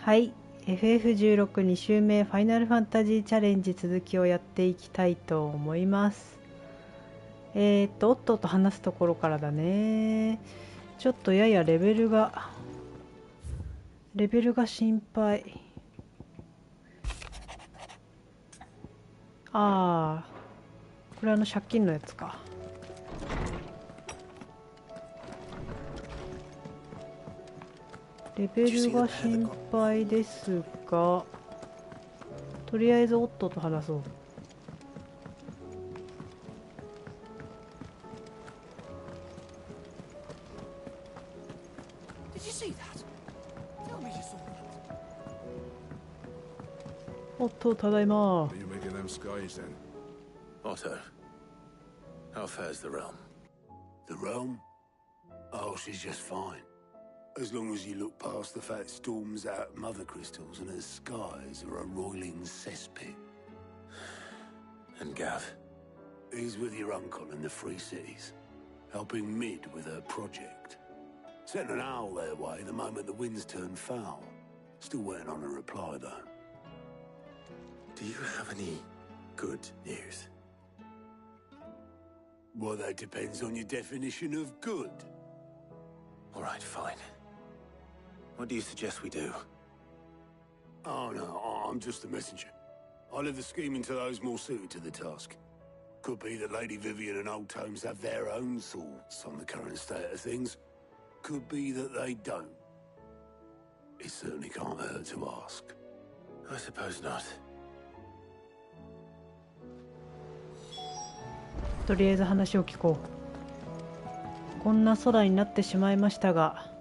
はい、FF16 2周目ファイナルファンタジーチャレンジ続きをやっていきたいと思います。おっとと話すところからだね。ちょっとややレベルが心配。ああ、これ借金のやつか。レベルが心配ですが、とりあえずオットと話そう。オット、ただいま。Otto, how fares the realm? The realm? Oh, she's just fine. As long as you look past the fat storms out mother crystals and her skies are a roiling cesspit. And Gav? He's with your uncle in the Free Cities, helping Mid with her project. Sent an owl their way the moment the winds turned foul. Still waiting on a reply, though. Do you have any good news? Well, that depends on your definition of good. All right, fine. What do you suggest we do? Oh, no, I'm just the messenger. I leave the scheming to those more suited to the task. Could be that Lady Vivian and Old Tomes have their own thoughts on the current state of things. Could be that they don't. It certainly can't hurt to ask. I suppose not. とりあえず話を聞こう。こんな空になってしまいましたが。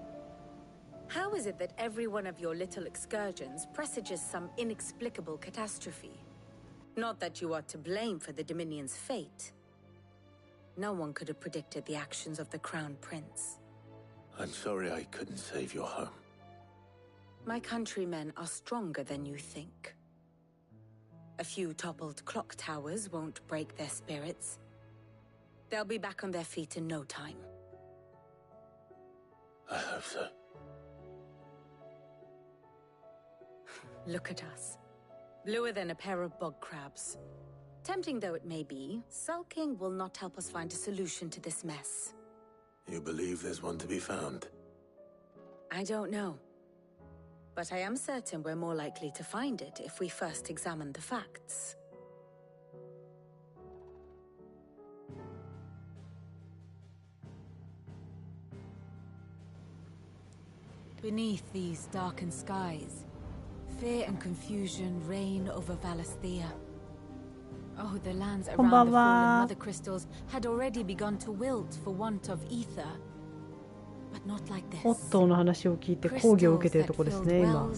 How is it that every one of your little excursions presages some inexplicable catastrophe? Not that you are to blame for the Dominion's fate. No one could have predicted the actions of the Crown Prince. I'm sorry I couldn't save your home. My countrymen are stronger than you think. A few toppled clock towers won't break their spirits. They'll be back on their feet in no time. I hope so. Look at us. Bluer than a pair of bog crabs. Tempting though it may be, sulking will not help us find a solution to this mess. You believe there's one to be found? I don't know. But I am certain we're more likely to find it if we first examine the facts. Beneath these darkened skies, fear and confusion reign over Valisthea. Oh, the lands around the fallen mother crystals had already begun to wilt for want of ether. But not like this. オットーの話を聞いて講義を受けているところですね、今。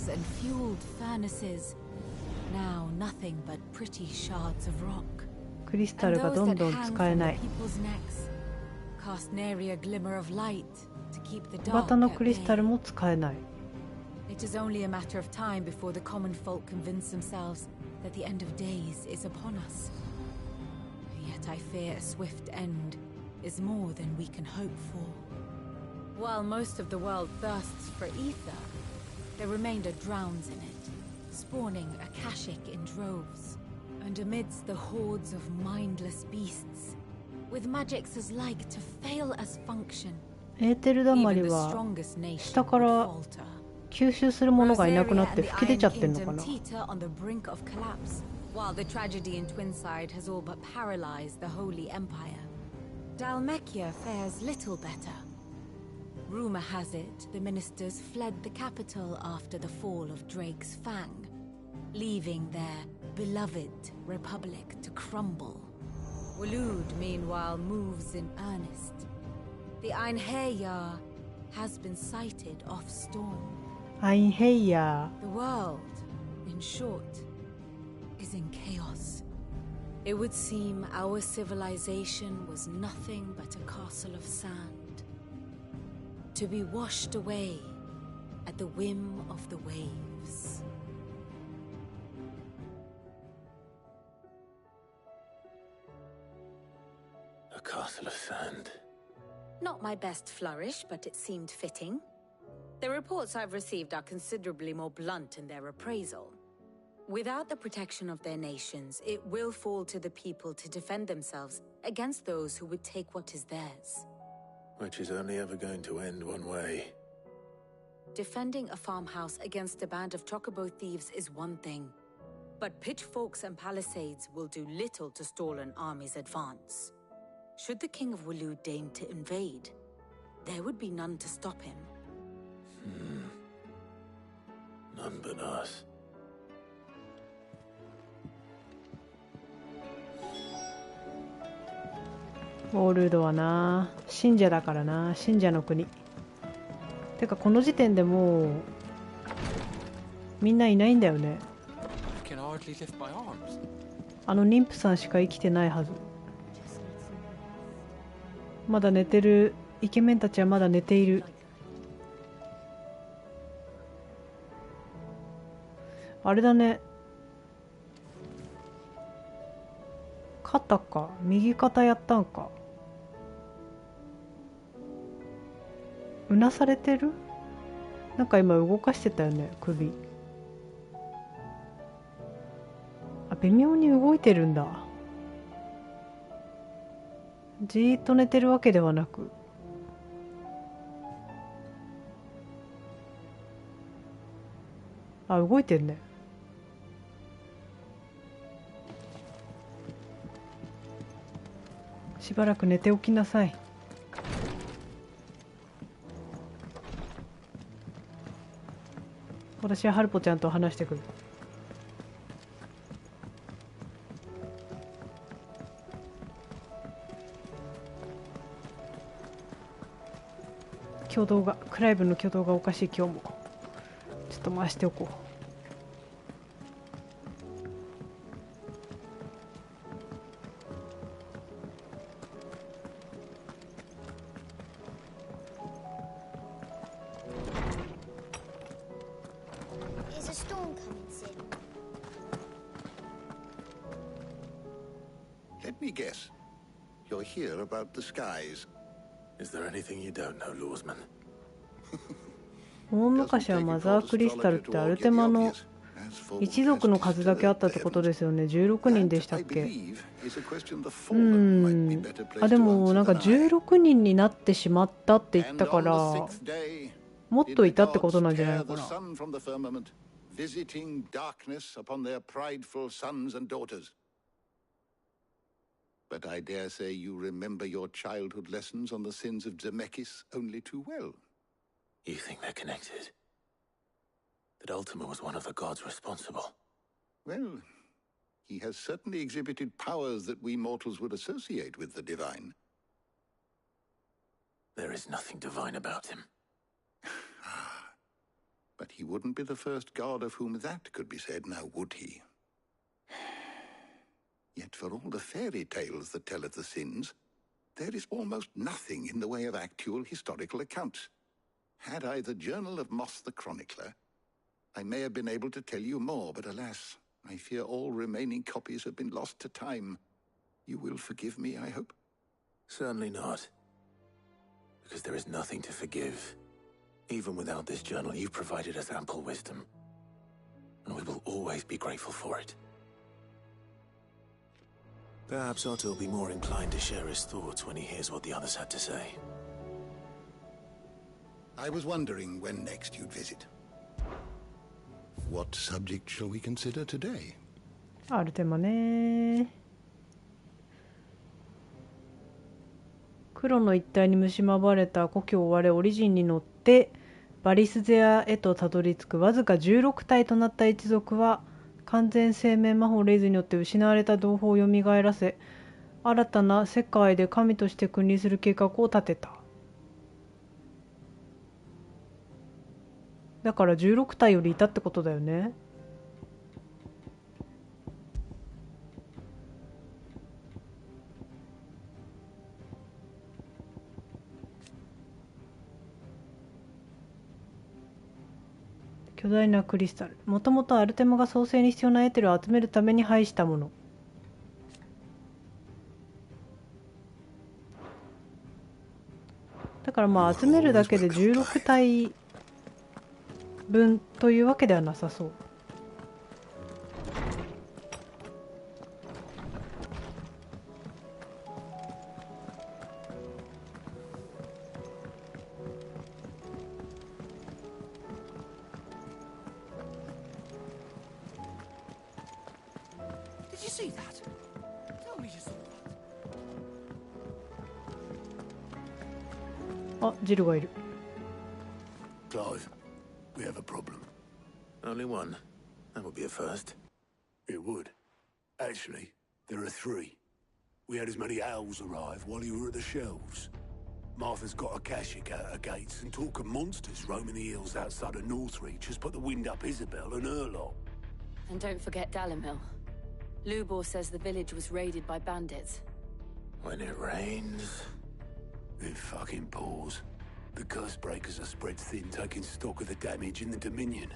Now nothing but pretty shards of rock. クリスタルがどんどん使えない。Cast nary a glimmer of light to keep the 小 dark 型の at クリスタル bay. も使えない。It is only a matter of time before the common folk convince themselves that the end of days is upon us. Yet I fear a swift end is more than we can hope for. While most of the world thirsts for ether, the remainder drowns in it, spawning Akashic in droves. And amidst the hordes of mindless beasts, with magics as like to fail as function, エーテルダマリ even the は strongest nation 下か would ら falter. 吸収するものがいなくなって Rosaria 吹き出ちゃってんの and か the な。 Iron Kingdom teeter on the brink of collapse, while the tragedy in Twinside has all but paralyzed the Holy Empire. Dalmekia fares little better. Rumor has it the ministers fled the capital after the fall of Drake's Fang, leaving their beloved republic to crumble. Waloed, meanwhile, moves in earnest. The Einherjar has been sighted off storm. アインヘイヤ The world, in short, is in chaos. It would seem our civilization was nothing but a castle of sand, to be washed away at the whim of the waves. A castle of sand. Not my best flourish, but it seemed fitting. The reports I've received are considerably more blunt in their appraisal. Without the protection of their nations, it will fall to the people to defend themselves against those who would take what is theirs. Which is only ever going to end one way. Defending a farmhouse against a band of chocobo thieves is one thing, but pitchforks and palisades will do little to stall an army's advance. Should the King of Waloed deign to invade, there would be none to stop him. None but us. オールドはな、信者だからな、信者の国。てかこの時点でもうみんないないんだよね。あの妊婦さんしか生きてないはず。まだ寝てる。イケメンたちはまだ寝ている。あれだね、肩か、右肩やったんか。うなされてる？なんか今動かしてたよね、首。あ、微妙に動いてるんだ。じーっと寝てるわけではなく。あ、動いてるね。しばらく寝ておきなさい。私はハルポちゃんと話してくる。挙動が、クライブの挙動がおかしい今日も。ちょっと回しておこう。Let me guess. You're here about the skies. Is there anything you don't know, Lawsman? 大昔はマザークリスタルってアルテマの一族の数だけあったってことですよね。16人でしたっけ？あ、でもなんか16人になってしまったって言ったからもっといたってことなんじゃないのかな。Visiting darkness upon their prideful sons and daughters. But I dare say you remember your childhood lessons on the sins of Zemeckis only too well. You think they're connected? That Ultima was one of the gods responsible? Well, he has certainly exhibited powers that we mortals would associate with the divine. There is nothing divine about him. But he wouldn't be the first god of whom that could be said, now would he? Yet for all the fairy tales that tell of the sins, there is almost nothing in the way of actual historical accounts. Had I the Journal of Moss the Chronicler, I may have been able to tell you more, but alas, I fear all remaining copies have been lost to time. You will forgive me, I hope? Certainly not. Because there is nothing to forgive. Even without this journal, you've provided us ample wisdom. And we will always be grateful for it. Perhaps Otto will be more inclined to share his thoughts when he hears what the others had to say. I was wondering when next you'd visit. What subject shall we consider today? アルテマね。黒の一帯に蝕まれた故郷を追われオリジンに乗ってバリスゼアへとたどり着くわずか16体となった一族は完全生命魔法レイズによって失われた同胞をよみがえらせ新たな世界で神として君臨する計画を立てた。だから16体よりいたってことだよね。巨大なクリスタル。もともとアルテマが創世に必要なエーテルを集めるために配したもの。だからまあ集めるだけで16体分というわけではなさそう。Did you see that? Tell me you saw that. あ、ジルがいる。 Clive, we have a problem. Only one. That would be a first. It would. Actually, there are three. We had as many owls arrive while you were at the shelves. Martha's got a cashier out her gates, and talk of monsters roaming the hills outside of Northreach has put the wind up Isabel and her lot. And don't forget Dalimil. Lubor says the village was raided by bandits. When it rains... It fucking pours. The curse breakers are spread thin, taking stock of the damage in the Dominion.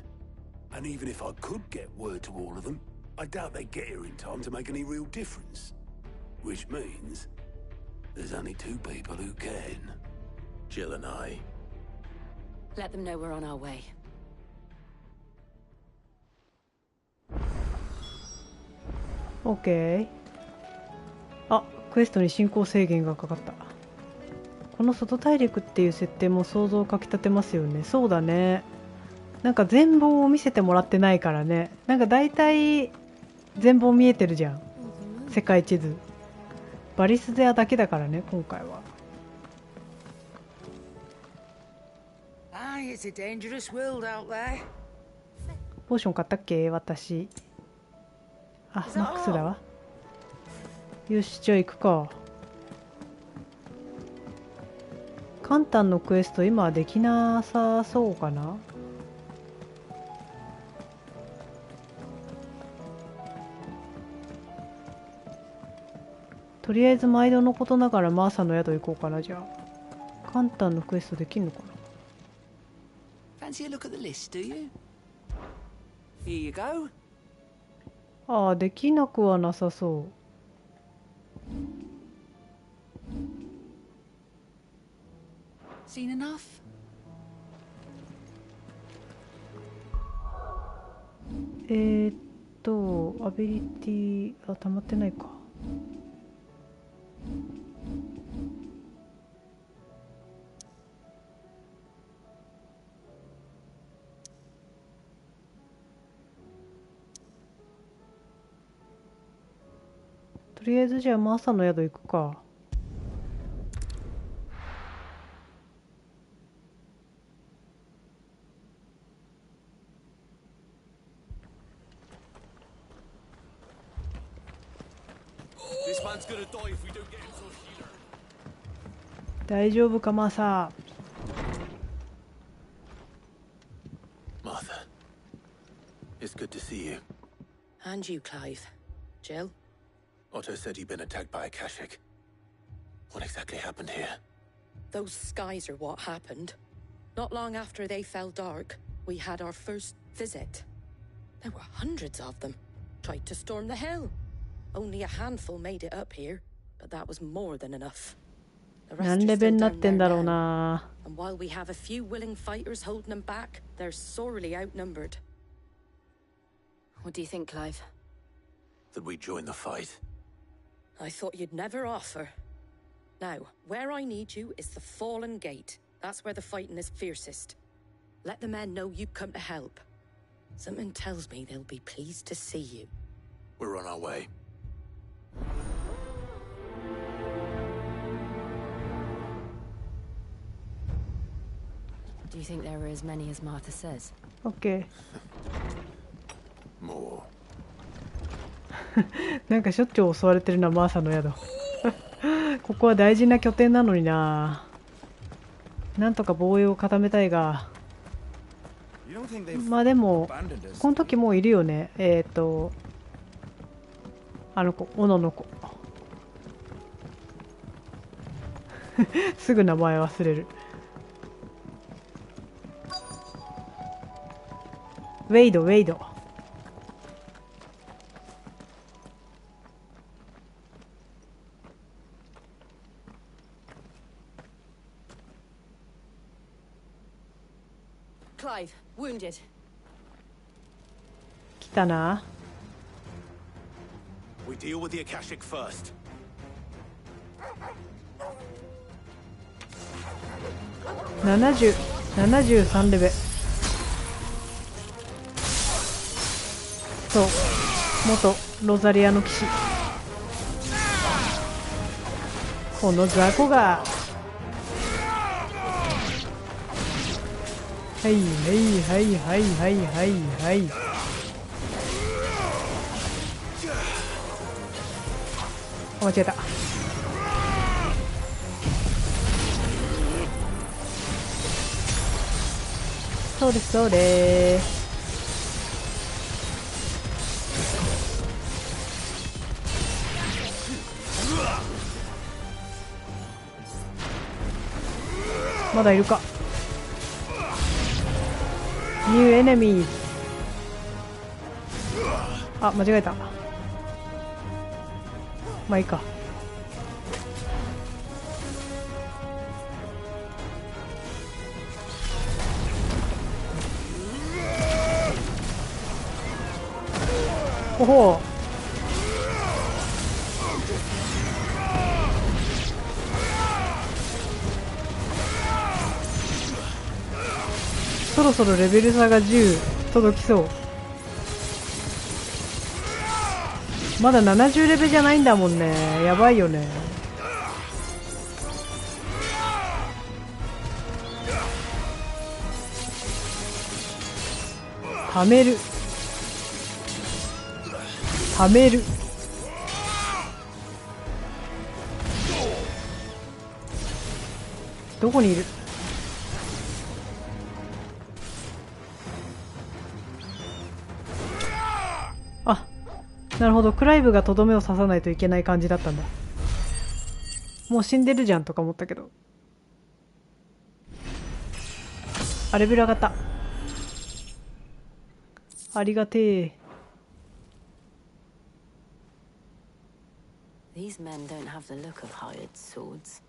And even if I could get word to all of them, I doubt they'd get here in time to make any real difference. Which means there's only two people who can. Jill and I. Let them know we're on our way. オッケー。あ、クエストに進行制限がかかった。この外大陸っていう設定も想像をかきたてますよね。そうだね。なんか全貌を見せてもらってないからね。なんか大体全貌見えてるじゃん。世界地図。バリスデアだけだからね、今回は。Aye, it's a dangerous world out there. ポーション買ったっけ私。あ、マックスだわ。よし、じゃあ行くか。カンタンのクエスト今はできなさそうかな。とりあえず毎度のことながらマーサの宿行こうかな。じゃあカンタンのクエストできんのかな。 Fancy a look at the list, do you? Here you go. ああ、できなくはなさそう。Seen enough? アビリティ、あ、溜まってないか。とりあえずじゃあマーサの宿行くか。大丈夫かマーサ。 Martha. It's good to see you. And you, Clive. Jill? Otto said you'd been attacked by a Kashik. What exactly happened here? Those skies are what happened. Not long after they fell dark, we had our first visit. There were hundreds of them. Tried to storm the hill. Only a handful made it up here, but that was more than enough. The rest何 are レベル still になっ down てん there だろう now. な。 And while we have a few willing fighters holding them back, they're sorely outnumbered. What do you think, Clive? That we join the fight? I thought you'd never offer. Now, where I need you is the Fallen Gate. That's where the fighting is fiercest. Let the men know you've come to help. Something tells me they'll be pleased to see you. We're on our way. Do you think there are as many as Martha says? オッケ More. ー。なんかしょっちゅう襲われてるなマーサの宿。ここは大事な拠点なのにな。なんとか防衛を固めたいが。まあでもこの時もういるよね。あの子、斧の子。すぐ名前忘れる。ウェイド、ウェイド。Clive, wounded. 来たな。 We deal with the Akashic first. 73レベル。そう、元ロザリアの騎士。この雑魚が。はいはいはいはいはいはいはい。間違えた。そうですそうです。まだいるか。ニューエネミー。あ、間違えた。まあいいか。おほう。そろそろレベル差が10届きそう。まだ70レベルじゃないんだもんね。やばいよね。ためるためる。どこにいる。あ、なるほど。クライブがとどめを刺さないといけない感じだったんだ。もう死んでるじゃんとか思ったけど。あ、レベル上がった。ありがてえ。These men don't have the look of hired swords.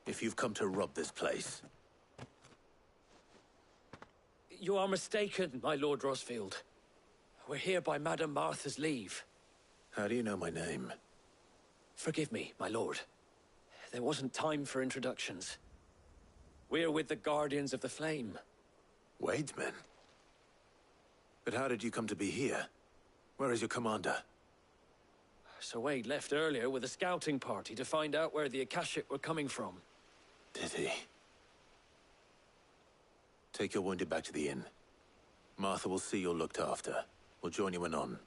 If you've come to rob this place. You are mistaken, my Lord Rosfield. We're here by Madame Martha's leave. How do you know my name? Forgive me, my lord. There wasn't time for introductions. We're with the Guardians of the Flame. Wade's men? But how did you come to be here? Where is your commander? Sir Wade left earlier with a scouting party to find out where the Akashic were coming from. Did he? Take your wounded back to the inn. Martha will see you're looked after. We'll join you anon.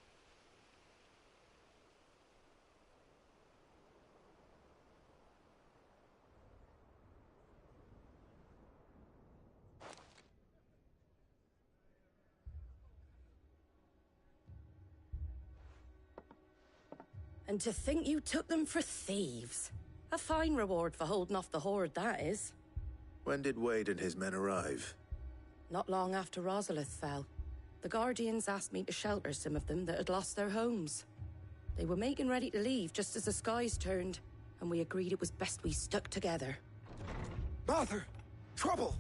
And to think you took them for thieves. A fine reward for holding off the horde, that is. When did Wade and his men arrive? Not long after Rosalith fell. The Guardians asked me to shelter some of them that had lost their homes. They were making ready to leave just as the skies turned, and we agreed it was best we stuck together. Martha! Trouble!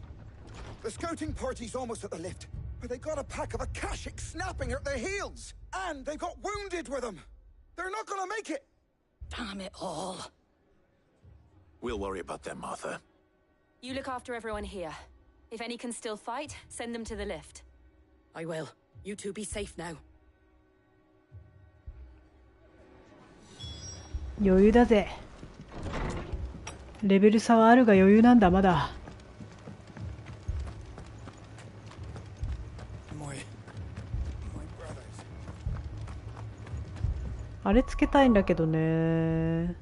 The scouting party's almost at the lift, but they got a pack of Akashic snapping at their heels! And they got wounded with them! They're not gonna make it! Damn it all. We'll worry about them, Martha. You look after everyone here. If any can still fight, send them to the lift. I will. You two be safe now. 余裕だぜ。レベル差はあるが余裕なんだまだ。あれつけたいんだけどね。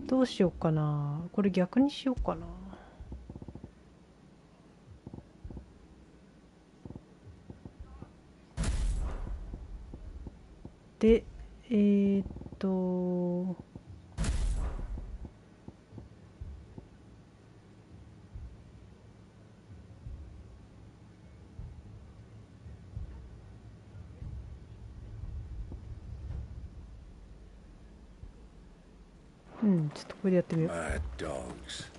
どうしようかな。これ逆にしようかな。で、うん、ちょっとこれでやってみよう。 Mad dogs.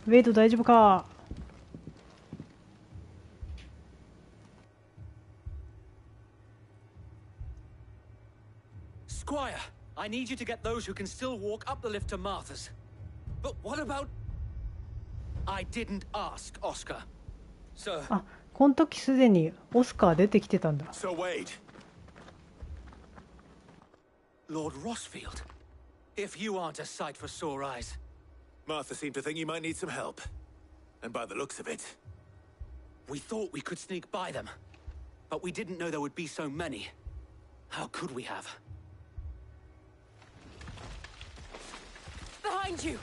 ウェイド大丈夫か。Squire, I need you to get those who can still walk up the lift to Martha's. But what about... I didn't ask, Oscar. Sir. あ、この時すでにオスカー出てきてたんだ。 So Wade. Lord Rossfield. If you aren't a sight for sore eyes. Martha seemed to think you might need some help. And by the looks of it... We thought we could sneak by them. But we didn't know there would be so many. How could we have? Behind you!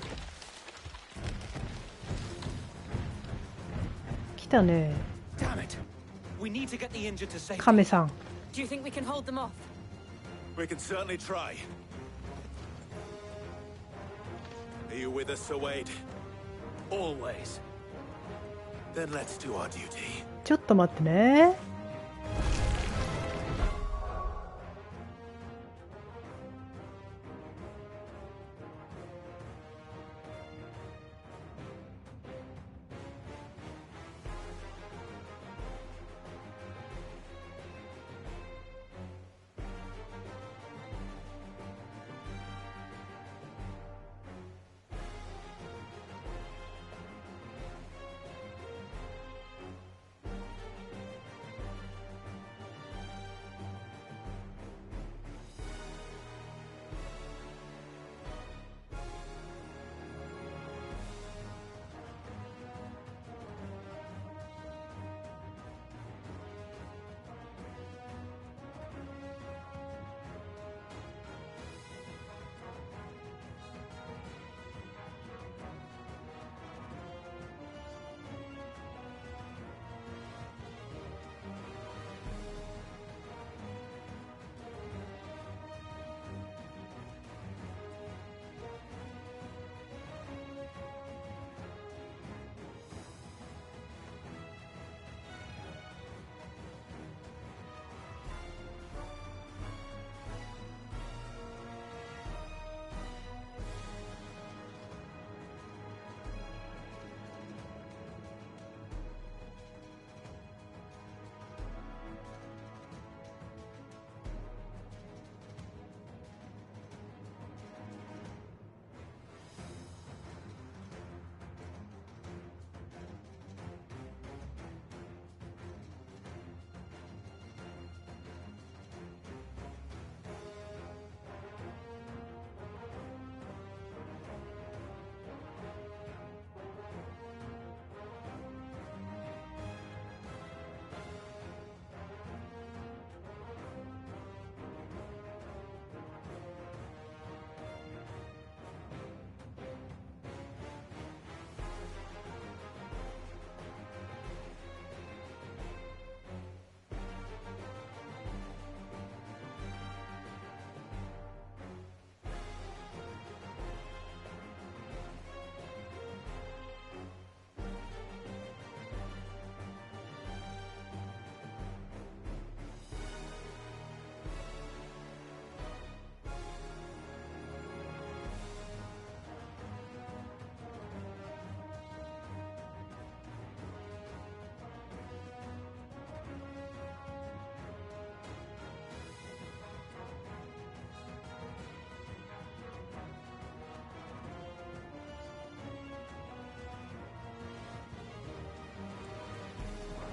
来たね。 Damn it. We need to get the injured to safety. カメさん。 Do you think we can hold them off? We can certainly try. Are you with us, Sir Wade? Always. Then let's do our duty. ちょっと待ってね。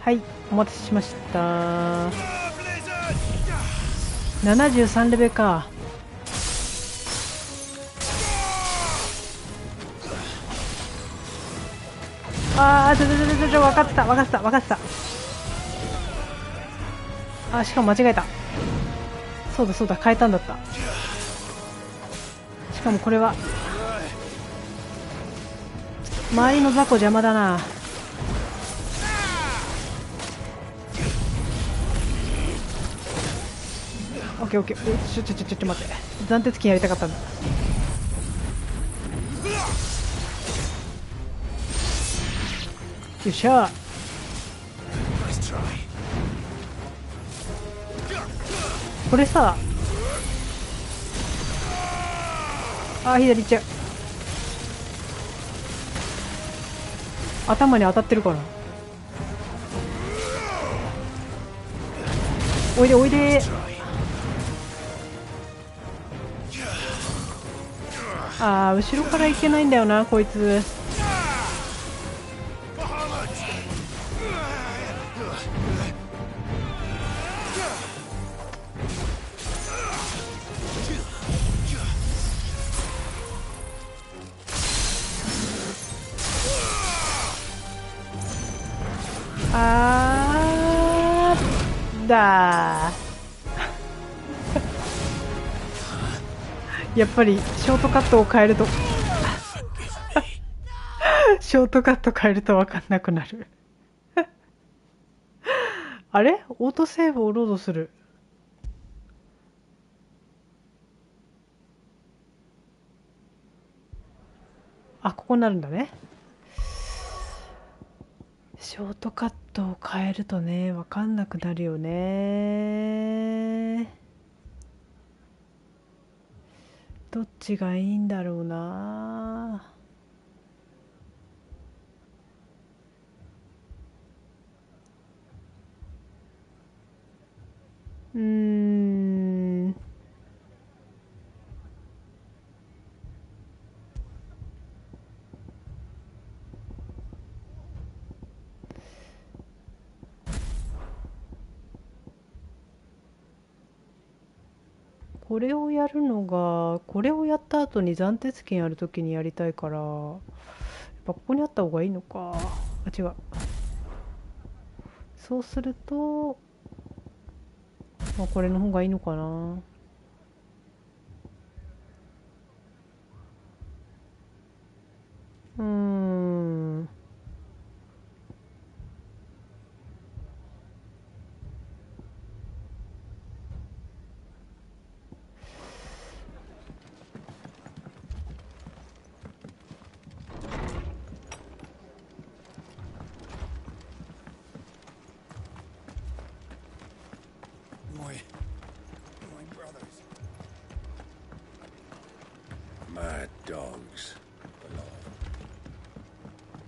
はい、お待たせしました。73レベルか。ああ、分かってた。あ、しかも間違えた。そうだ、変えたんだった。しかもこれは周りの雑魚邪魔だな。オッケー。ちょっと待って。暫定付近やりたかったんだ。よっしゃ。これさあ、左行っちゃう。頭に当たってるかな。おいでおいで。あー、後ろから行けないんだよなこいつ。あーだーやっぱりショートカットを変えるとショートカット変えると分かんなくなるあれオートセーブをロードする。あ、ここになるんだね。ショートカットを変えるとね、分かんなくなるよね。どっちがいいんだろうな。これをやるのが、これをやった後に暫定金ある時にやりたいから、やっぱここにあった方がいいのか。あ、違う。そうすると、まあ、これの方がいいのかな。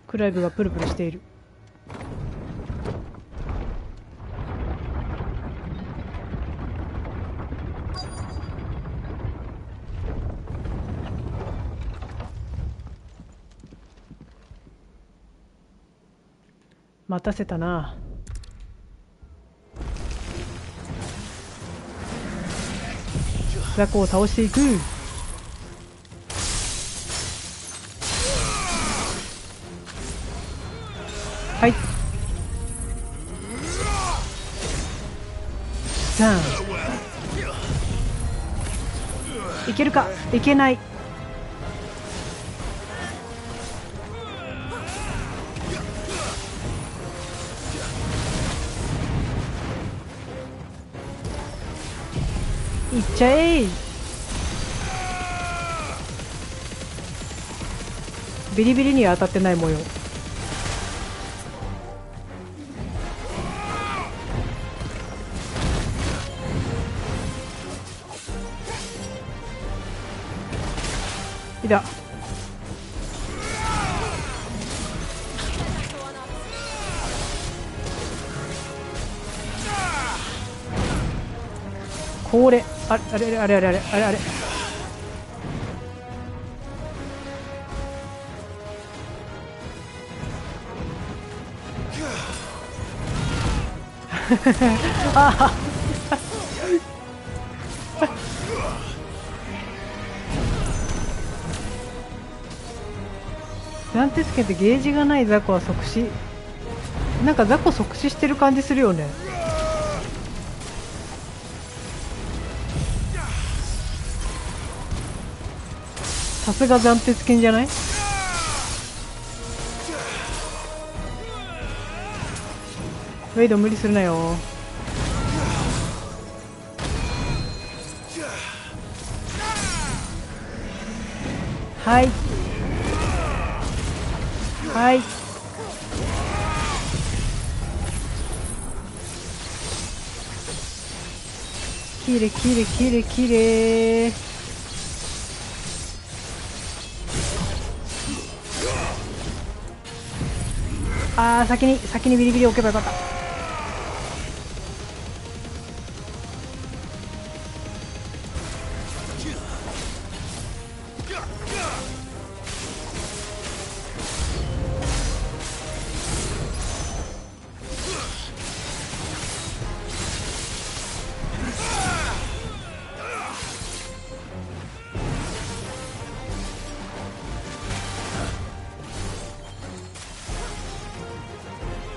クライブがプルプルしている。待たせたな。ザコを倒していく。はい。ザン。いけるか。いけない。いっちゃえ。ビリビリには当たってない模様。いた。これあれあれあれあれあれあれあれああ暫定権ってゲージがない雑魚は即死。なんか雑魚即死してる感じするよね。さすが暫定権じゃない？ウェイド無理するなよ。はいはいきれきれきれきれ。あー、先にビリビリ置けばよかった。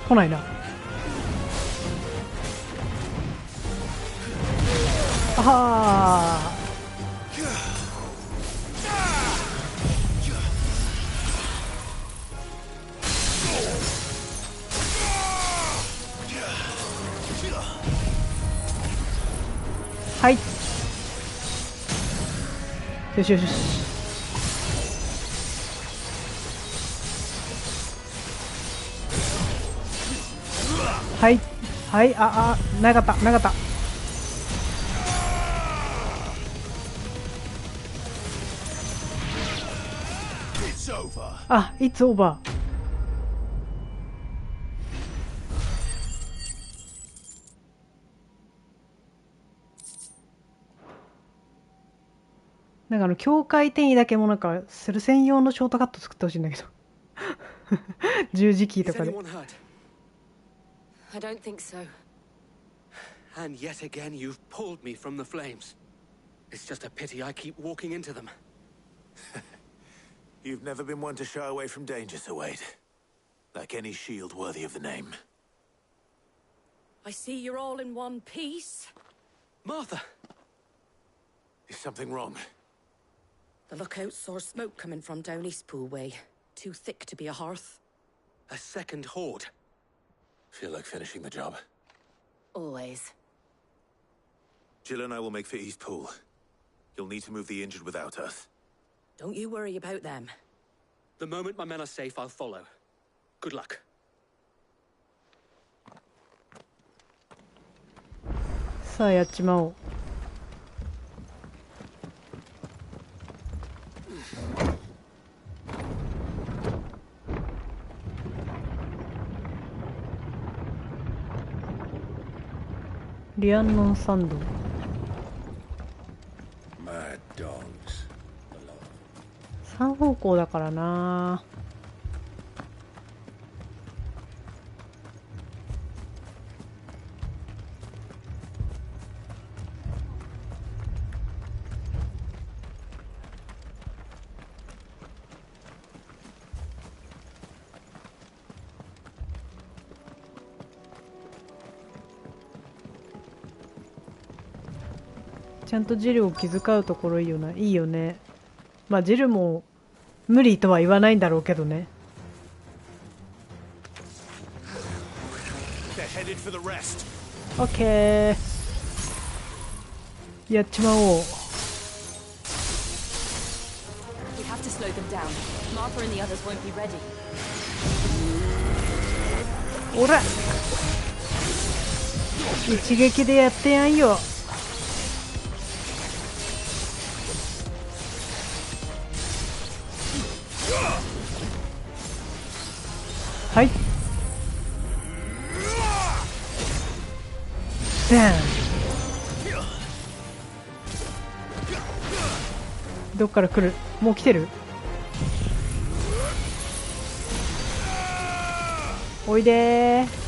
来ないな。あはー。はい。よしよしよし。はいはい、なかった。あ、It's over。なんか境界転移だけもなんかする専用のショートカット作ってほしいんだけど。十字キーとかで。I don't think so. And yet again, you've pulled me from the flames. It's just a pity I keep walking into them. You've never been one to shy away from danger, Sir Wade. Like any shield worthy of the name. I see you're all in one piece. Martha! Is something wrong? The lookout saw smoke coming from down Eastpool way. Too thick to be a hearth. A second horde. Feel like finishing the job. Always. Jill and I will make for Eastpool. You'll need to move the injured without us. Don't you worry about them. The moment my men are safe, I'll follow. Good luck. さあやっちまおう。リアンノンサンド。3方向だからな。ちゃんとジルを気遣うところいいよな。いいよね。まあジルも無理とは言わないんだろうけどね。オッケー。やっちまおう。We have to slow them down. Martha and the others won't be ready. おら。一撃でやってやんよ。はい。どっから来る？もう来てる？おいでー。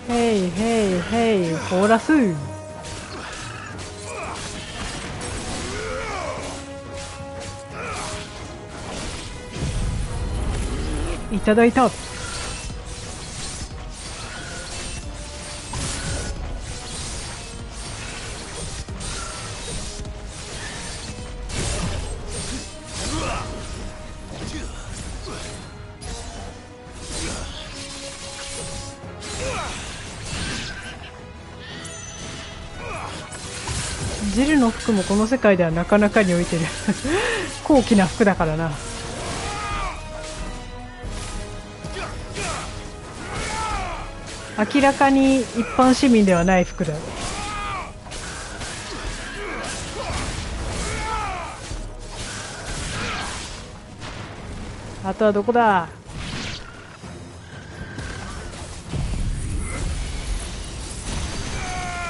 ヘイヘイヘイ、コーラス。いただいた。ジルの服もこの世界ではなかなかに置いてる高貴な服だからな。明らかに一般市民ではない服だよ。あとはどこだ。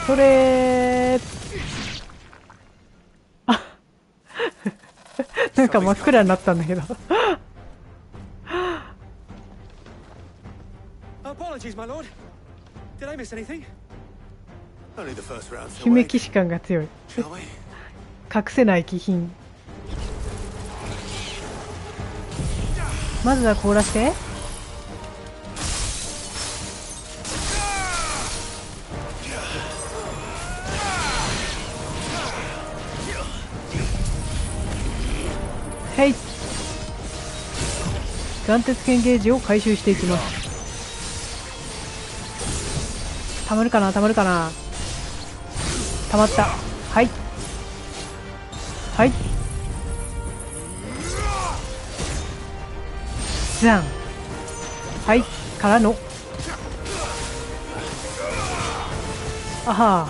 それあなんか真っ暗になったんだけど姫騎士感が強い隠せない気品。まずは凍らして。はい、眼鉄剣ゲージを回収していきます。たまるかな、たまるかな。たまった。はいはい、ザン。はいからのあは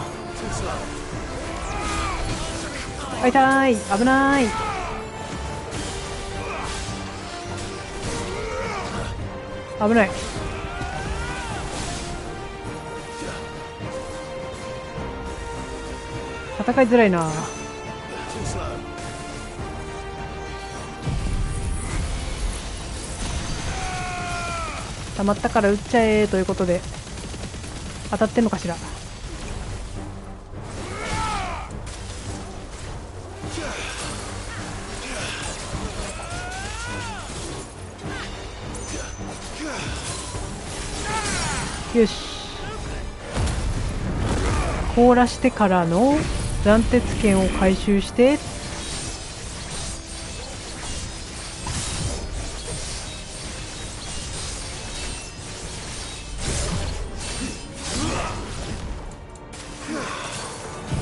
ー、痛い、危ない。危ない。戦いづらいな。溜まったから撃っちゃえということで、当たってんのかしら。よし、凍らしてからの斬鉄剣を回収して、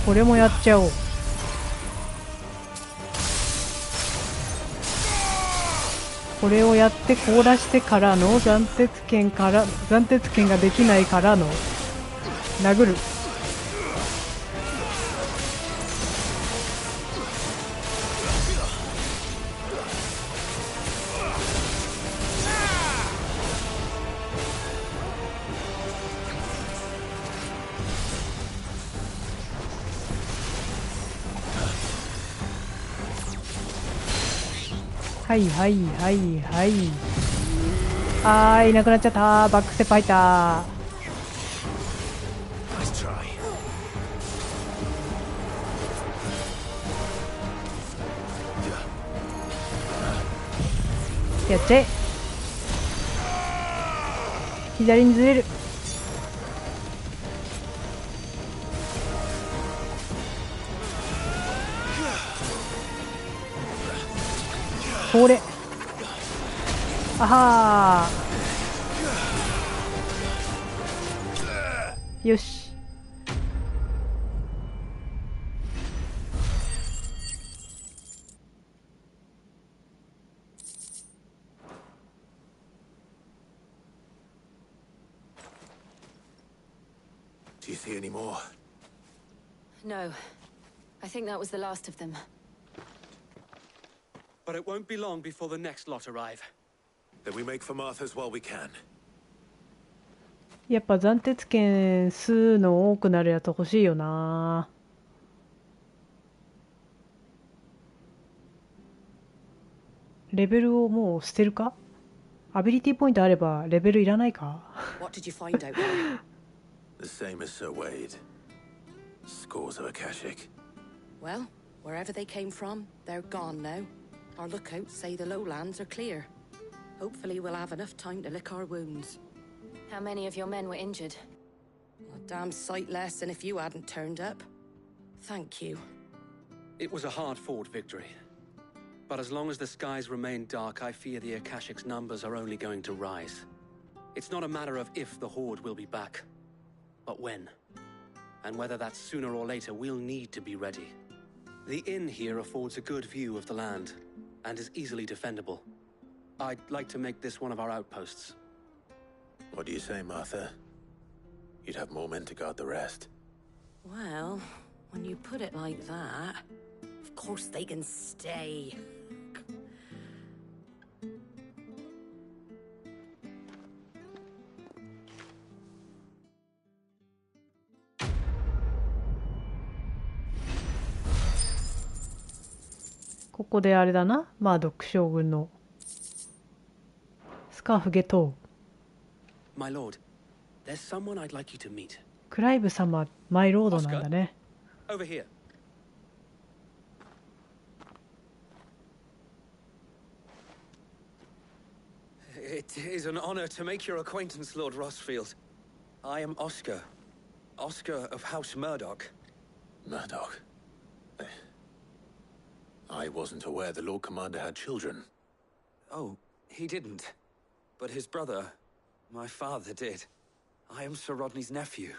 これもやっちゃおう。これをやって凍らしてからの斬鉄剣ができないからの殴る。はいはいはいはい。あー、いなくなっちゃった。バックステップ入った。やっちゃえ。左にずれる。これあはー、よし。Do you see any more? No. I think that was the last of them. But it won't be long before the next lot arrive. Then we make for Martha's while we can. やっぱ斬鉄剣数の多くなるやつ欲しいよな。レベルをもう捨てるか？アビリティポイントあればレベルいらないか？ What did you find out there? The same as Sir Wade. Scores of Akashic. Well, wherever they came from, they're gone now. Our lookouts say the lowlands are clear. Hopefully we'll have enough time to lick our wounds. How many of your men were injured? A damn sight less than if you hadn't turned up. Thank you. It was a hard-fought victory. But as long as the skies remain dark, I fear the Akashic's numbers are only going to rise. It's not a matter of if the Horde will be back, but when. And whether that's sooner or later, we'll need to be ready. The inn here affords a good view of the land, and is easily defendable. I'd like to make this one of our outposts. What do you say, Martha? you'd have more men to guard the rest. Well, when you put it like that, of course they can stay. ここであれだな、マードック将軍のスカーフゲトウ。 My lord, there's someone I'd like you to meet. クライブ様、マイロードなんだね。Over here. It is an honor to make your acquaintance, Lord Rossfield. I am Oscar. Oscar of House Murdoch. Murdoch? I wasn't aware the Lord Commander had children. Oh, he didn't. But his brother, my father, did. I am Sir Rodney's nephew.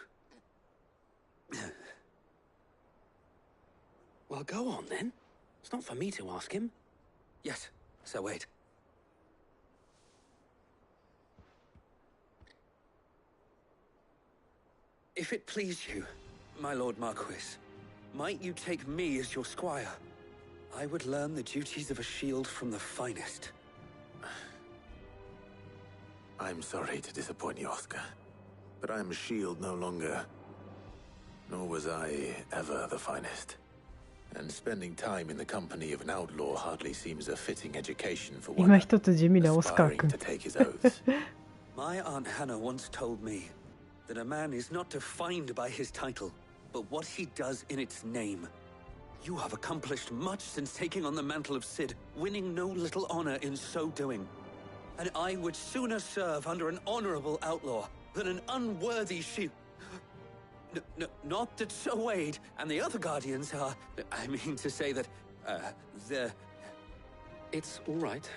Well, go on then. It's not for me to ask him. Yes, Sir Wade. If it please you, my Lord Marquis, might you take me as your squire? I would learn the duties of a shield from the finest. I'm sorry to disappoint you, Oscar, but I am a shield no longer. Nor was I ever the finest. And spending time in the company of an outlaw hardly seems a fitting education for one aspiring to take his oaths. My Aunt Hannah once told me that a man is not defined by his title, but what he does in its name. You have accomplished much since taking on the mantle of Cid, winning no little honor in so doing. And I would sooner serve under an honorable outlaw than an unworthy shield. Not that Sir Wade and the other guardians are... I mean to say that, they're... It's all right.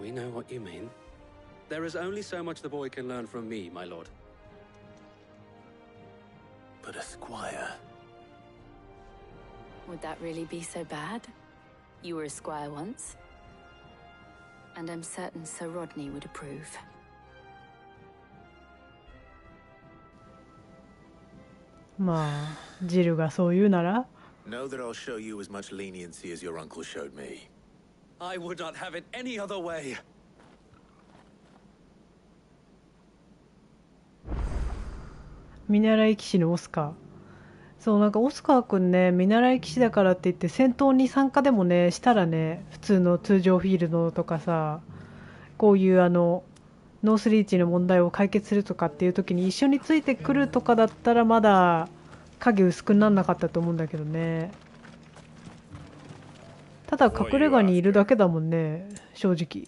We know what you mean. There is only so much the boy can learn from me, my lord. But a squire... Would that really be so bad? You were a squire once. And I'm certain Sir Rodney would approve. Ma, ジルがそう言うなら Know that I'll show you as much leniency as your uncle showed me. I would not have it any other way. 見習い騎士のオスカー。そう、なんかオスカーくんね、見習い騎士だからって言って戦闘に参加でもねしたらね、普通の通常フィールドとかさ、こういうノースリーチの問題を解決するとかっていう時に一緒についてくるとかだったらまだ影薄くなんなかったと思うんだけどね。ただ隠れ家にいるだけだもんね、正直。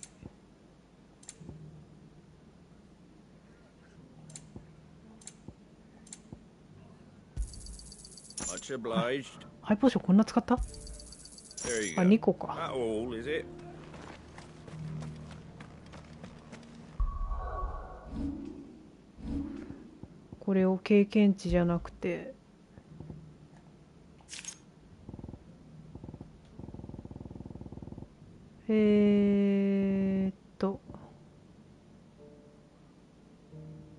ハイポーションこんな使った？あ、2個か。これを経験値じゃなくて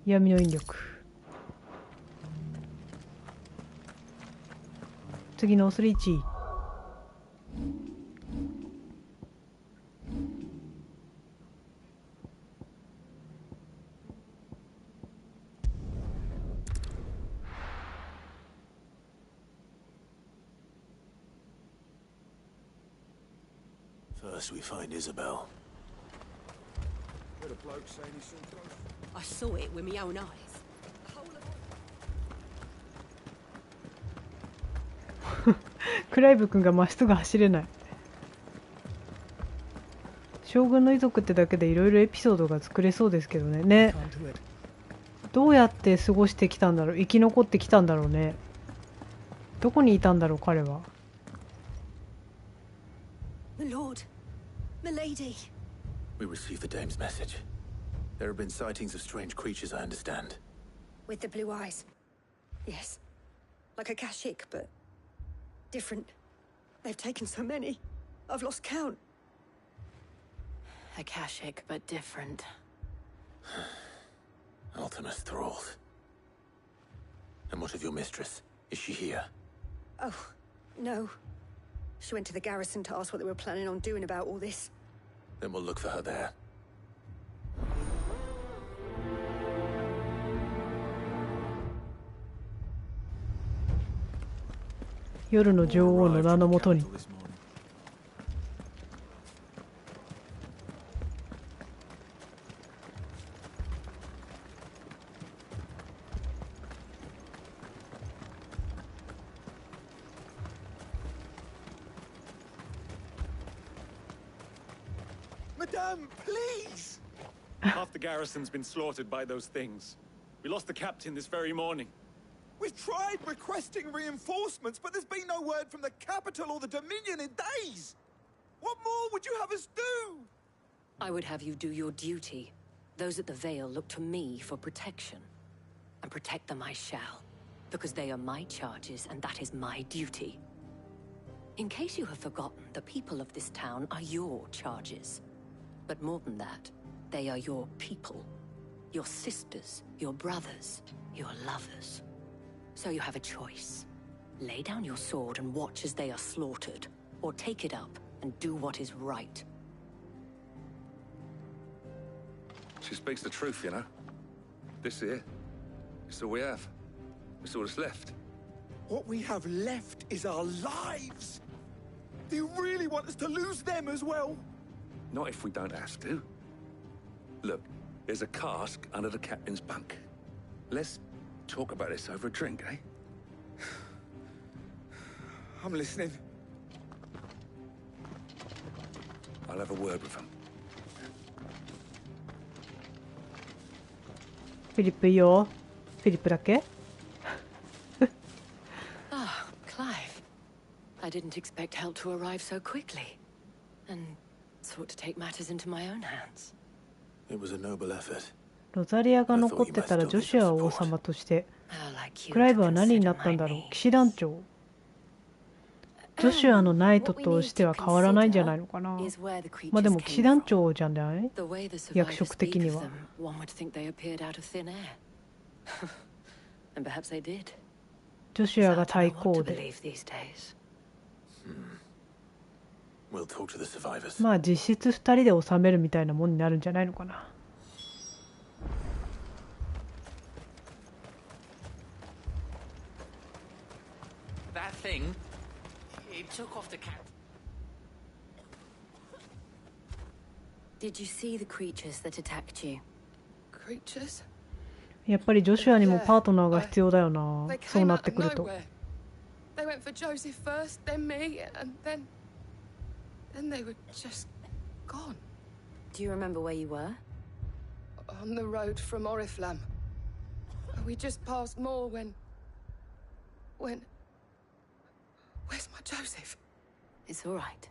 闇の引力。次のオスリーチ。First we find Isabel. I saw it with my own eyes. クライブ君がまっすぐ走れない。将軍の遺族ってだけでいろいろエピソードが作れそうですけどね。ね。どうやって過ごしてきたんだろう。生き残ってきたんだろうね。どこにいたんだろう彼は。My lord, my lady. We received the dame's message. There have been sightings of strange creatures, I understand. With the blue eyes. Yes. Like a Kashik, but different. They've taken so many. I've lost count. Akashic, but different. Ultimus thralls. And what of your mistress? Is she here? Oh, no. She went to the garrison to ask what they were planning on doing about all this. Then we'll look for her there. 夜の女王の名のもとに。Madame, please! Half the garrison's been slaughtered by those things. We lost the captain this very morning. We've tried requesting reinforcements, but there's been no word from the capital or the Dominion in days. What more would you have us do? I would have you do your duty. Those at the Vale look to me for protection. And protect them I shall. Because they are my charges, and that is my duty. In case you have forgotten, the people of this town are your charges. But more than that, they are your people. Your sisters, your brothers, your lovers. So you have a choice. Lay down your sword and watch as they are slaughtered, or take it up and do what is right. She speaks the truth, you know. This here, it's all we have. It's all that's left. What we have left is our lives. Do you really want us to lose them as well? Not if we don't have to. Look, there's a cask under the captain's bunk. Let's talk about this over a drink, eh? I'm listening. I'll have a word with him. フィリップいいよ。フィリップだけ Ah, Clive. I didn't expect help to arrive so quickly. And sought to take matters into my own hands. It was a noble effort. ロザリアが残ってたらジョシュアは王様として、クライブは何になったんだろう。騎士団長。ジョシュアのナイトとしては変わらないんじゃないのかな。まあでも騎士団長じゃない？役職的には。ジョシュアが対抗で。まあ実質2人で収めるみたいなもんになるんじゃないのかな。That thing, it took off the cat. Did you see the creatures that attacked you? Creatures? やっぱりジョシュアにもパートナーが必要だよな。そうなってくると。They went for Joseph first, then me, and then they were just gone. Do you remember where you were? On the road from Oriflamme. We just passed more when... Where's my Joseph? It's all right.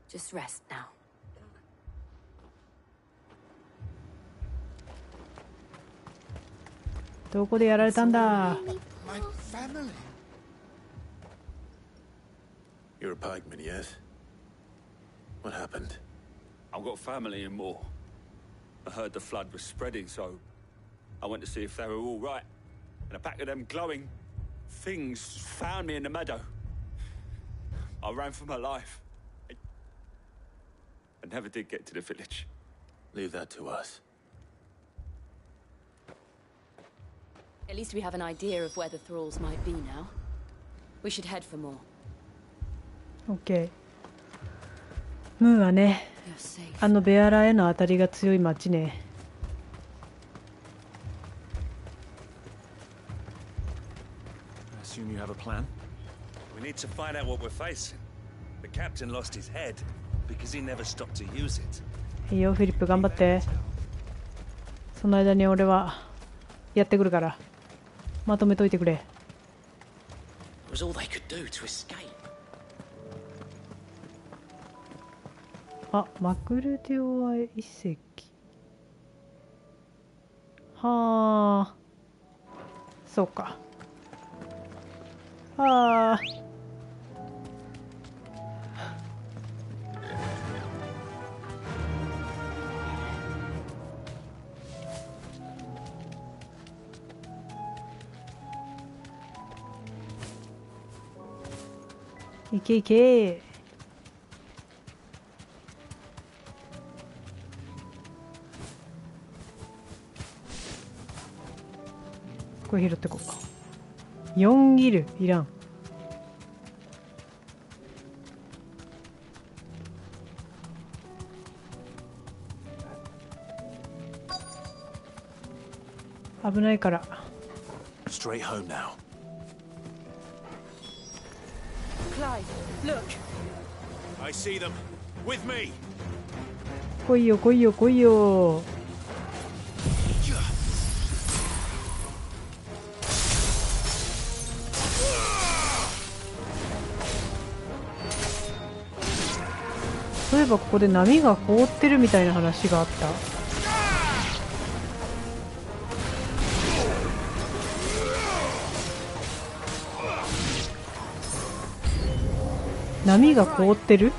Just rest now.どこでやられたんだ? My family. You're a pikeman, yes? What happened? I've got family in Moor. I heard the flood was spreading, so I went to see if they were all right. And a pack of them glowing things found me in the meadow. I ran for my life. I never did get to the village. Leave that to us. At least we have an idea of where the thralls might be now. We should head for more. OK。ムーはね、あのベアラへの当たりが強い町ね。I assume you have a plan? We need to find out what we're facing. The captain lost his head because he never stopped to use it. いいよ、フィリップ頑張って。その間に俺はやってくるから。まとめといてくれ。It was all they could do to escape. あ、マクルデオア遺跡。はあ。そうか。ああ。いけいけ。これ拾ってこうか。4ギルいらん。危ないから。Straight home now. Clive, look. I see them. With me. 来いよ来いよ来いよ。そういえばここで波が凍ってるみたいな話があった。波が凍ってる？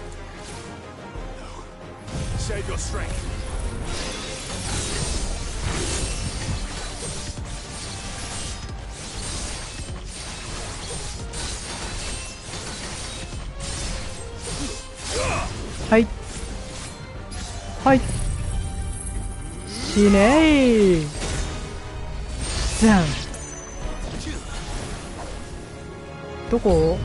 はいはい、死ねー。ザン。どこ？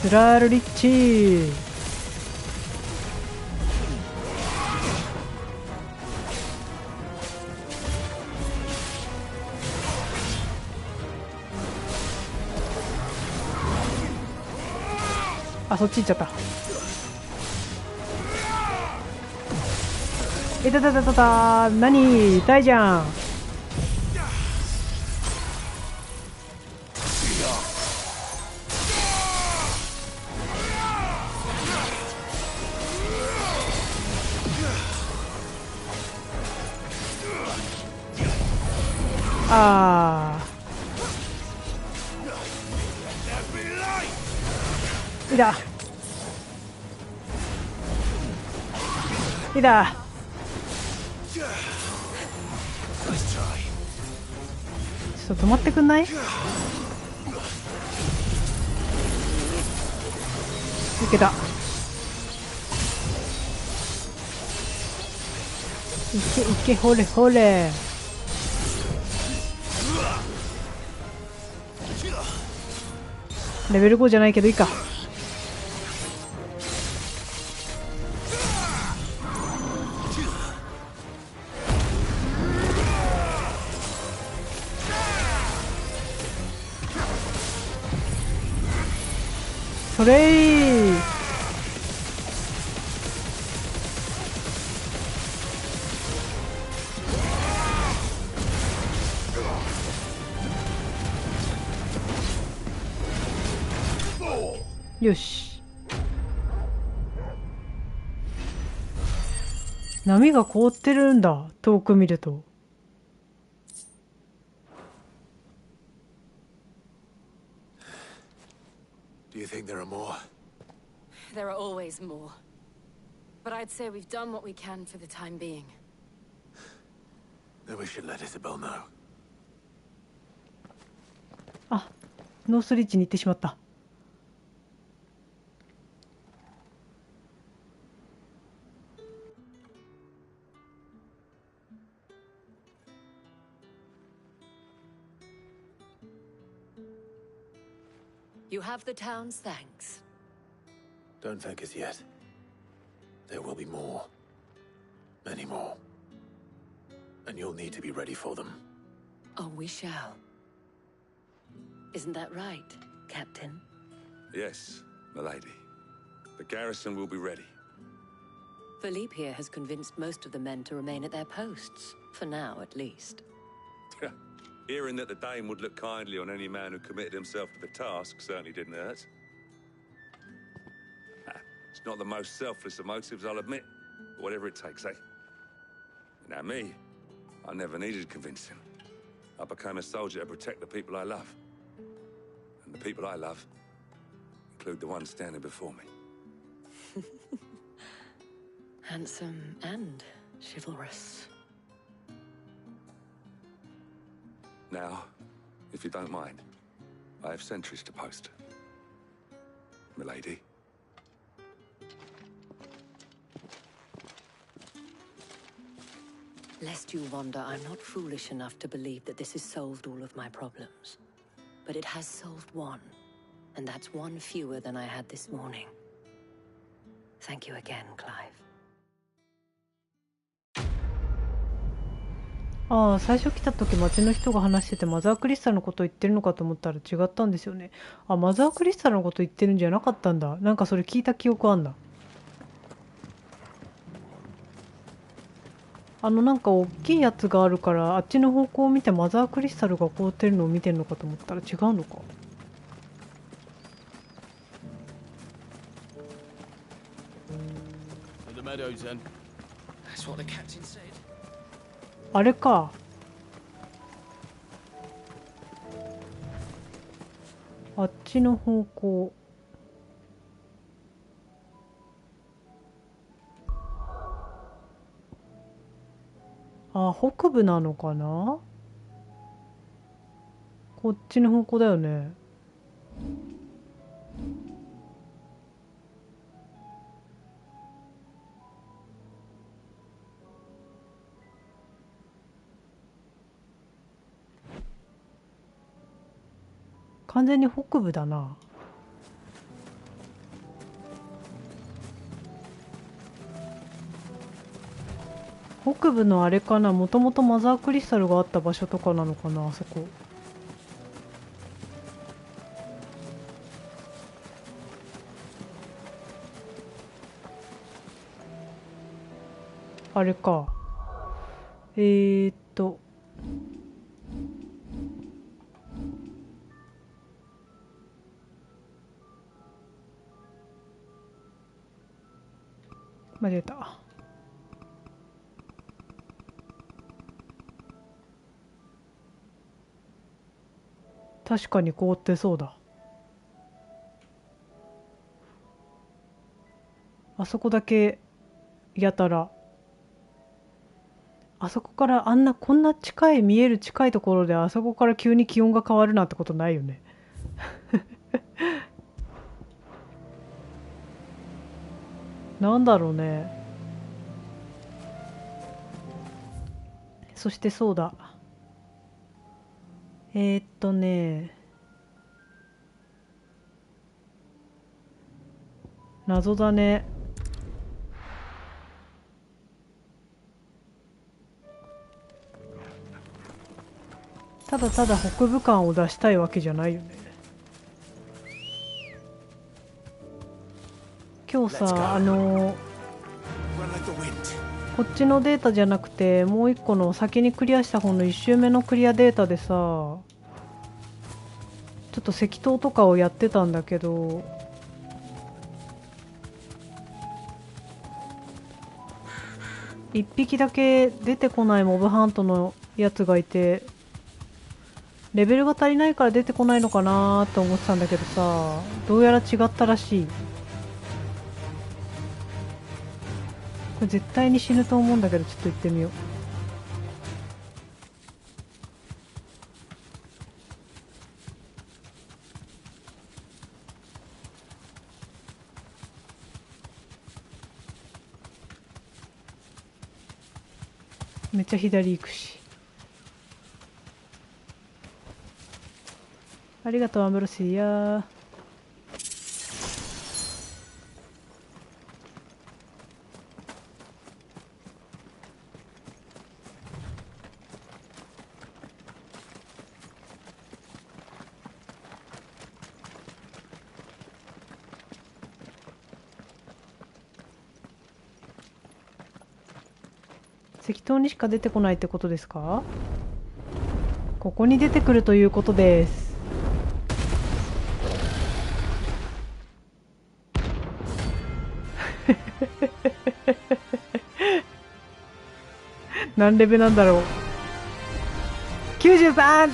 スラールリッチー。あ、そっち行っちゃった。いたたたたた、何痛いじゃん。あー、いたいた。ちょっと止まってくんない？いけた。いけいけ、ほれほれ。レベル5じゃないけどいいか。それー。よし。波が凍ってるんだ、遠く見ると。Do you think there are more? There are always more. But I'd say we've done what we can for the time being. Then we should let Isabel know. あ、ノースリッチに行ってしまった。You have the town's thanks. Don't thank us yet. There will be more. Many more. And you'll need to be ready for them. Oh, we shall. Isn't that right, Captain? Yes, milady. The garrison will be ready. Philippe here has convinced most of the men to remain at their posts. For now, at least. Hearing that the Dane would look kindly on any man who committed himself to the task certainly didn't hurt. It's not the most selfless of motives, I'll admit. But whatever it takes, eh? Now me, I never needed convincing. I became a soldier to protect the people I love. And the people I love include the one standing before me. Handsome and chivalrous. Now, if you don't mind, I have sentries to post. Milady. Lest you wonder, I'm not foolish enough to believe that this has solved all of my problems. But it has solved one, and that's one fewer than I had this morning. Thank you again, Clive. ああ、最初来た時街の人が話しててマザークリスタルのこと言ってるのかと思ったら違ったんですよね。あ、マザークリスタルのこと言ってるんじゃなかったんだ。なんかそれ聞いた記憶あんな。なんか大きいやつがあるからあっちの方向を見てマザークリスタルが凍ってるのを見てるのかと思ったら違うのか。あれか。あっちの方向。あ、北部なのかな。こっちの方向だよね。完全に北部だな。北部のあれかな、もともとマザークリスタルがあった場所とかなのかな、あそこ。あれか。間違えた。確かに凍ってそうだ。あそこだけやたら、あそこからこんな近い、見える近いところであそこから急に気温が変わるなんてことないよね。なんだろうね。そしてそうだ。謎だね。ただただ北部感を出したいわけじゃないよね。今日さ、こっちのデータじゃなくてもう一個の先にクリアした方の1周目のクリアデータでさ、ちょっと石灯とかをやってたんだけど、1匹だけ出てこないモブハントのやつがいて、レベルが足りないから出てこないのかなーって思ってたんだけどさ、どうやら違ったらしい。これ絶対に死ぬと思うんだけど、ちょっと行ってみよう。めっちゃ左行くし。ありがとうアムロシーや。石灯にしか出てこないってことですか？ここに出てくるということです。何レベなんだろう。93！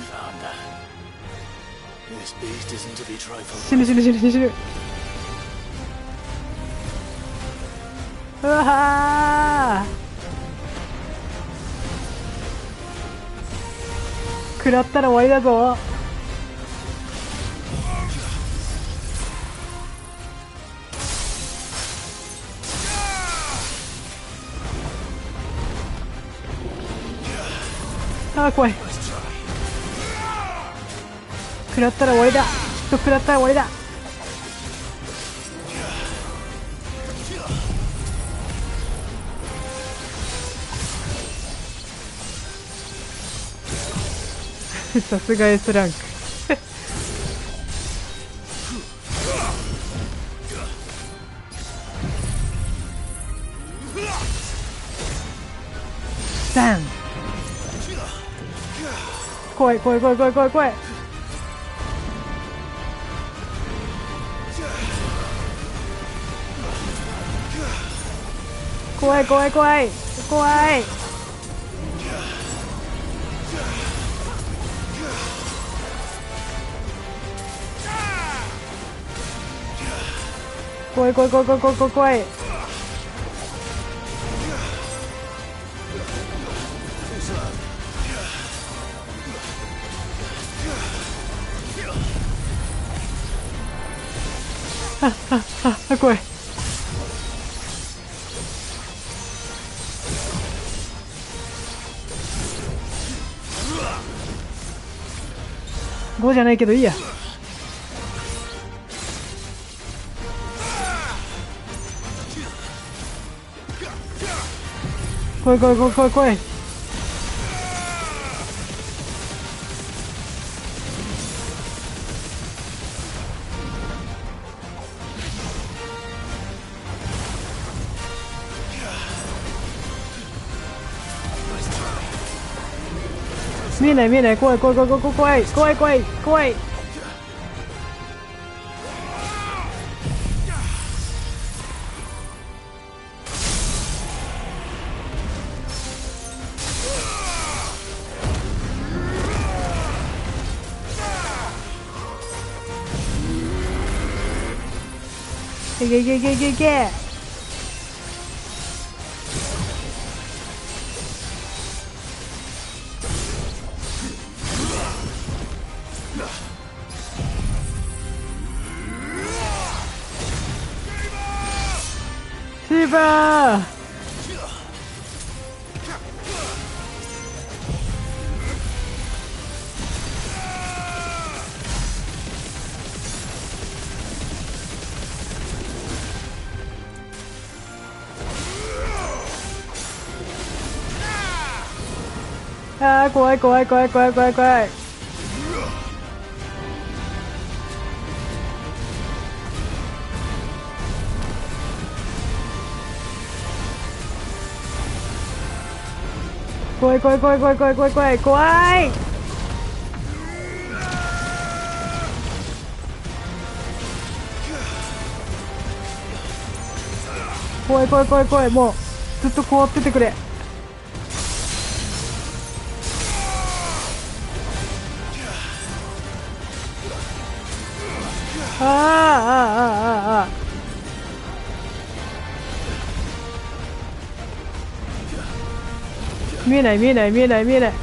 死ぬ死ぬ死ぬ死ぬ死ぬ。うわー、食らったら終わりだぞ。あー怖い。食らったら終わりだ。きっと食らったら終わりだ。さすが S ランク。ダン。怖い怖い怖い怖い怖い怖い。怖い怖い怖い怖い。怖い怖い怖い怖い怖い怖い怖い。怖い。5じゃないけどいいや。怖い怖い怖い怖い怖い。見えない見えない。怖い怖い怖い怖い怖い怖い怖い怖い。いけいけいけいけいけ。スーパー。あー怖い怖い怖い怖い怖い怖い。怖い怖い怖い怖い怖い怖い怖い怖い。怖い怖い怖い怖い。もうずっとこうっててくれ。あーあーあーあーあー。見えない見えない見えない見えない。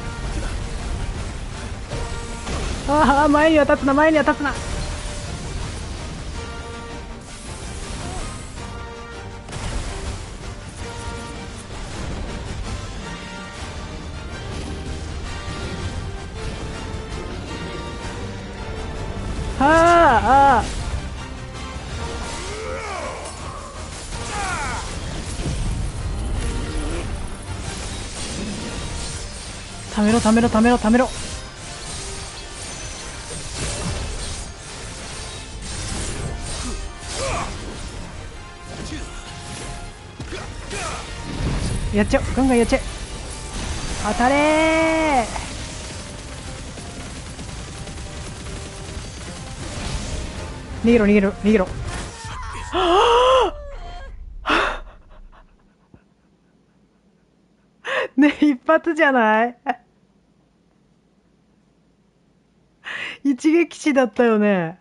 ああ前には立つな前には立つな。ああためろためろためろためろ。やっちゃう。ガンガンやっちゃう。当たれー。逃げろ逃げろ逃げろ。ねえ一発じゃない。一撃死だったよね。